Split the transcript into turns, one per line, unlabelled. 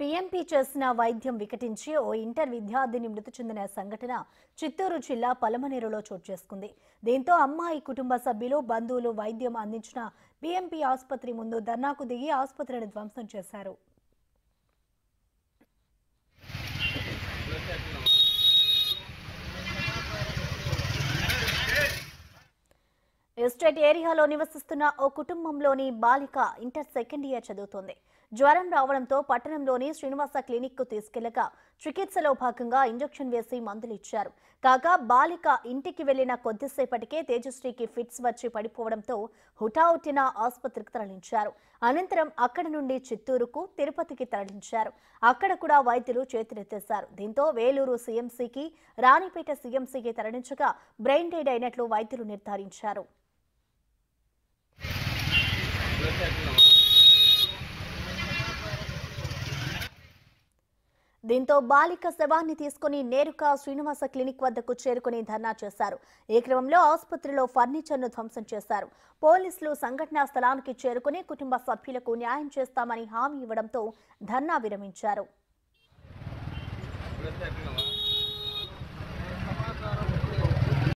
PMP చేసిన వైద్యం వికటించి ఓ inter విద్యార్థిని మృతి చెందిన సంఘటన చిత్తూరు జిల్లా పలమనేరులో చోటు చేసుకుంది. దీంతో అమ్మాయి కుటుంబ సభ్యులు, బంధువులు వైద్యం అందించిన పీఎంపీ ఆసుపత్రి ముందు ధర్నాకు దిగి ఆసుపత్రిని ధ్వంసం చేశారు. ఎస్టేట్ ఏరియాలో నివసిస్తున్న ఓ కుటుంబంలోని బాలిక ఇంటర్ సెకండ్ ఇయర్ చదువుతోంది. జ్వరం రావడంతో పట్టణంలోని శ్రీనివాస క్లినిక్ కు తీసుకెళ్లగా చికిత్సలో భాగంగా ఇంజెక్షన్ వేసి మందులు ఇచ్చారు. కాగా బాలిక ఇంటికి వెళ్లిన కొద్దిసేపటికే తేజశ్రీకి ఫిట్స్ వచ్చి పడిపోవడంతో హుటాహుటిన ఆసుపత్రికి తరలించారు. అనంతరం అక్కడి నుండి చిత్తూరుకు, తిరుపతికి తరలించారు. అక్కడ కూడా వైద్యులు చేతులెత్తేశారు. దీంతో వేలూరు సీఎంసీకి, రాణిపేట సీఎంసీకి తరలించగా బ్రెయిన్ డెడ్ అయినట్లు వైద్యులు నిర్ధారించారు. దీంతో బాలిక శవాన్ని తీసుకుని నేరుగా శ్రీనివాస క్లినిక్ వద్దకు చేరుకుని ధర్నా చేశారు. ఈ క్రమంలో ఆసుపత్రిలో ఫర్నిచర్ను ధ్వంసం చేశారు. పోలీసులు సంఘటనా స్థలానికి చేరుకుని కుటుంబ సభ్యులకు న్యాయం చేస్తామని హామీ ఇవ్వడంతో ధర్నా విరమించారు.